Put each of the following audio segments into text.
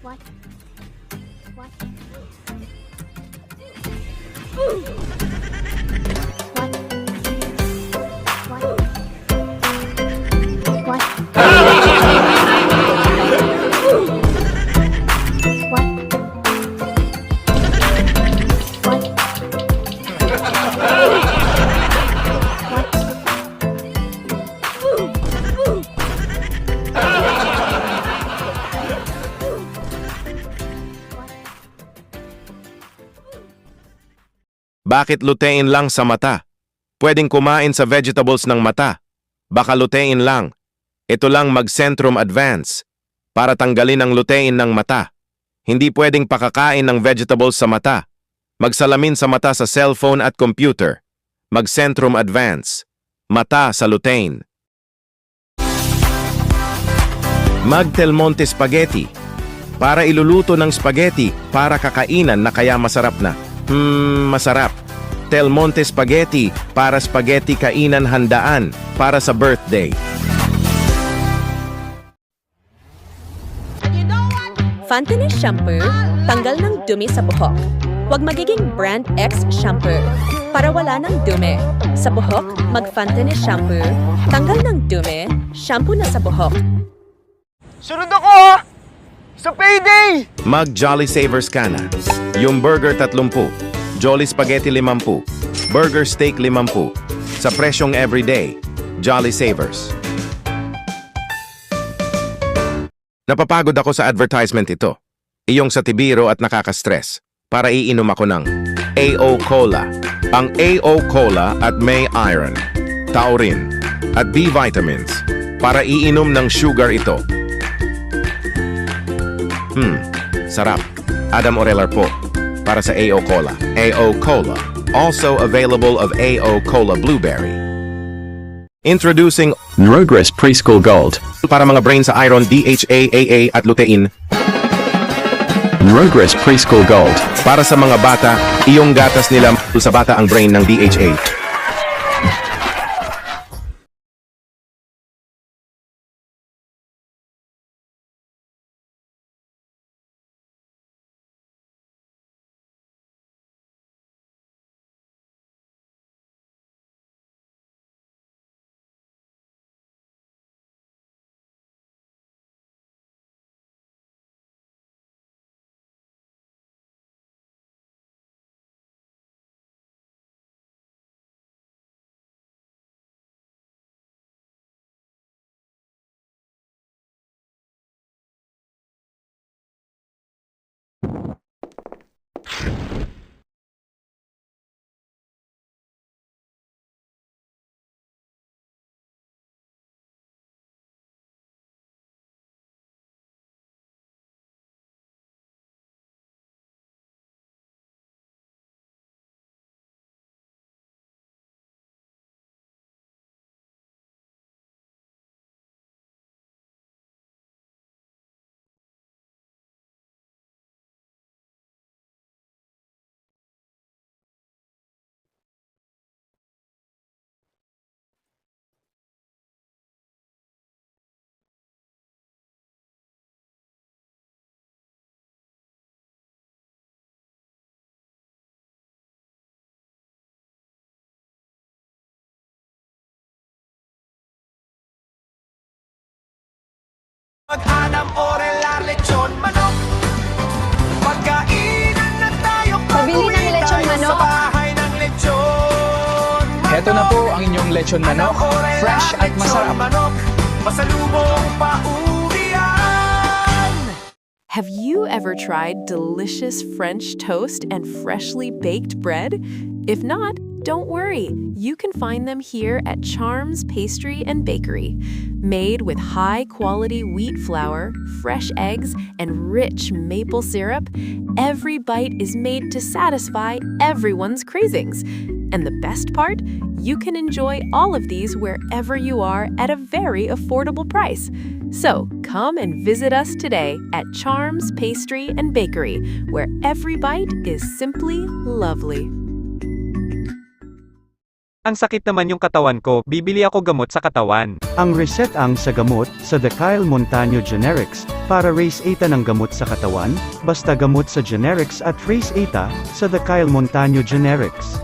What? What? What? What? Bakit lutein lang sa mata? Pwedeng kumain sa vegetables ng mata. Baka lutein lang. Ito lang Mag-Centrum Advance para tanggalin ang lutein ng mata. Hindi pwedeng pakakain ng vegetables sa mata. Magsalamin sa mata sa cellphone at computer. Mag-Centrum Advance. Mata sa lutein. Del Monte Spaghetti. Para iluluto ng spaghetti para kakainan na kaya masarap na. Masarap. Del Monte Spaghetti para spaghetti kainan handaan para sa birthday. Fantini Shampoo, tanggal ng dumi sa buhok. Huwag magiging Brand X Shampoo para wala ng dumi. Sa buhok, mag-Fantini Shampoo, tanggal ng dumi, shampoo na sa buhok. Sunod ako! Sa payday! Mag-Jolly Savers ka na. Yung burger 30, Jolly Spaghetti 50, burger steak 50. Sa presyong everyday, Jolly Savers. Napapagod ako sa advertisement ito. Iyong sa tibiro at nakaka-stress. Para iinom ako ng AO Cola. Ang AO Cola at may iron, taurine, at B vitamins. Para iinom ng sugar ito. Sarap. Adam Orelar po. Para sa AO Cola. AO Cola. Also available of AO Cola Blueberry. Introducing Progress Preschool Gold. para mga brain sa iron, DHA, AA at lutein. Progress Preschool Gold. Para sa mga bata, iyong gatas nila sa bata ang brain ng DHA. Mag-Adam Orelar lechon manok. Pagkainan na tayo. Pabili ng lechon manok. Sa bahay ng lechon. Heto na po ang inyong lechon manok. Fresh at masarap. Masalubong pauwian. Have you ever tried delicious French toast and freshly baked bread? If not, don't worry. You can find them here at Charms Pastry and Bakery. Made with high-quality wheat flour, fresh eggs, and rich maple syrup, every bite is made to satisfy everyone's cravings. And the best part? You can enjoy all of these wherever you are at a very affordable price. So, come and visit us today at Charms Pastry and Bakery, where every bite is simply lovely. Ang sakit naman yung katawan ko, bibili ako gamot sa katawan. Ang reset ang sa gamot, sa The Kyle Montano Generics, para raise 8 ng gamot sa katawan, basta gamot sa generics at raise 8 sa The Kyle Montano Generics.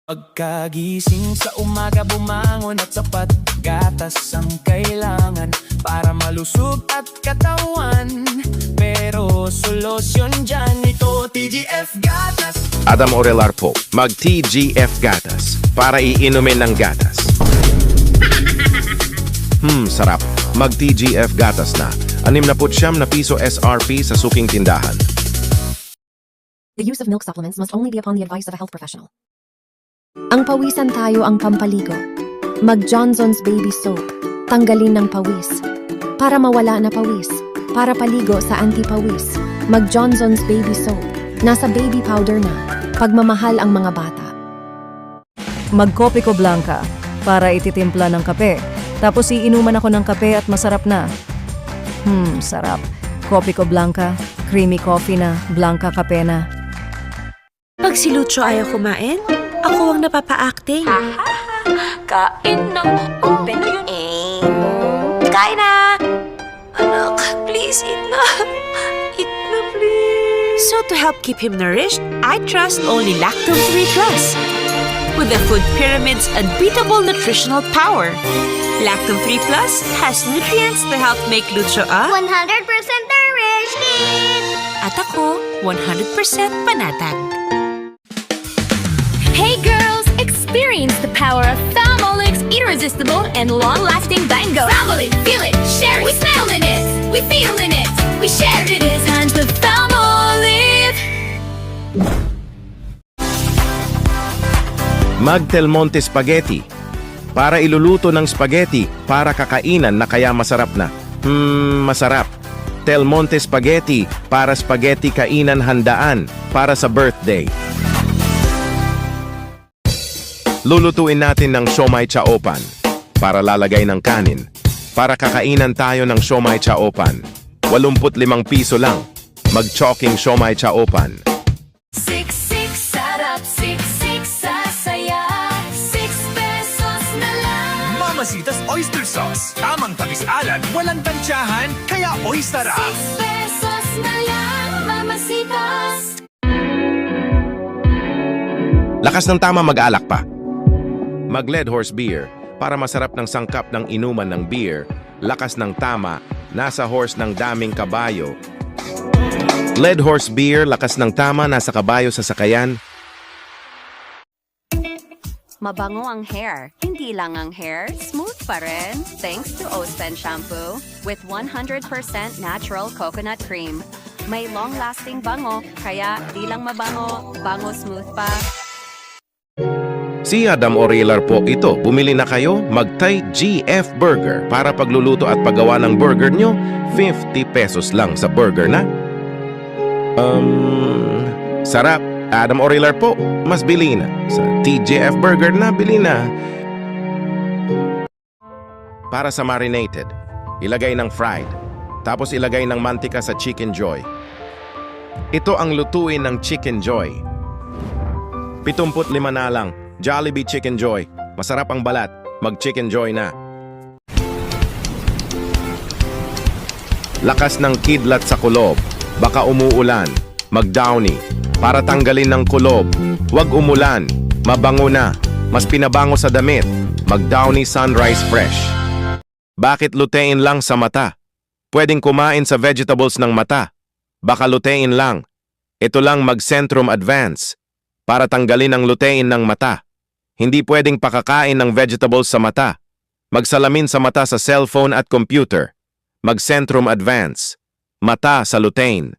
Pagkagising sa umaga bumangon at sapat gatas ang kailangan para malusog at katawan. Pero solusyon dyan ito TGF Gatas. Adam Orelar po, mag-TGF Gatas para iinumin ng gatas. Sarap. Mag-TGF Gatas na. 69 na piso SRP sa suking tindahan. The use of milk supplements must only be upon the advice of a health professional. Ang pawisan tayo ang pampaligo. Mag Johnson's Baby Soap. Tanggalin ng pawis. Para mawala na pawis. Para paligo sa anti-pawis. Mag Johnson's Baby Soap. Nasa baby powder na. Pagmamahal ang mga bata. Mag Copico Blanca para ititimpla ng kape. Tapos iinuman ako ng kape at masarap na. Sarap. Copico Blanca, creamy coffee na, Blanca kape na. Pag si Lucho ayaw kumain, ako ang napapa-acting. Kain ng open aim. Kain na! Anak, please eat na. Eat na, please. So to help keep him nourished, I trust only Lactose 3 Plus. With the Food Pyramid's unbeatable nutritional power. Lactose 3 Plus has nutrients to help make Lucho a 100% nourished kid! at ako 100% panatag. Hey girls, experience the power of Thermolix irresistible and long-lasting Bango. Thermolix, feel it, share it, we smell in it, we feel in it, we share it. It's time to Thermolix. Mag Del Monte Spaghetti para iluluto ng spaghetti para kakainan na kaya masarap na. Masarap. Del Monte Spaghetti para spaghetti kainan handaan para sa birthday. Lulutuin natin ng siomai chaopan para lalagay ng kanin. Para kakainan tayo ng siomai chaopan. 85 piso lang. Mag-choking siomai chaopan. Siksik sarap, siksik sasaya, 6 pesos na lang. Mamasitas Oyster Sauce. Tamang tamis-alat, walang tansyahan, kaya oyster sarap. 6 pesos na lang, mamasitas. Lakas ng tama mag-alak pa. Mag Lead Horse Beer para masarap ng sangkap ng inuman ng beer. Lakas ng tama, nasa horse ng daming kabayo. Lead Horse Beer, lakas ng tama, nasa kabayo sa sakayan. Mabango ang hair. Hindi lang ang hair, smooth pa rin. Thanks to Osten Shampoo with 100% natural coconut cream. May long-lasting bango, kaya di lang mabango, bango smooth pa. Si Adam Orelar po ito. Bumili na kayo, mag-Thai GF Burger para pagluluto at paggawa ng burger nyo, 50 pesos lang sa burger na. Sarap. Adam Orelar po, mas bili na. Sa TGF Burger na, bili na. Para sa marinated, ilagay ng fried. Tapos ilagay ng mantika sa Chicken Joy. Ito ang lutuin ng Chicken Joy. 75 na lang. Jollibee Chicken Joy. Masarap ang balat. Mag-Chicken Joy na. Lakas ng kidlat sa kulob. Baka umuulan. Mag-Downy. Para tanggalin ng kulob. Huwag umulan. Mabango na. Mas pinabango sa damit. Mag-Downy Sunrise Fresh. Bakit lutein lang sa mata? Pwedeng kumain sa vegetables ng mata. Baka lutein lang. Ito lang Mag-Centrum Advance. Para tanggalin ang lutein ng mata. Hindi pwedeng pakakain ng vegetables sa mata. Magsalamin sa mata sa cellphone at computer. Mag-Centrum Advance. Mata sa lutein.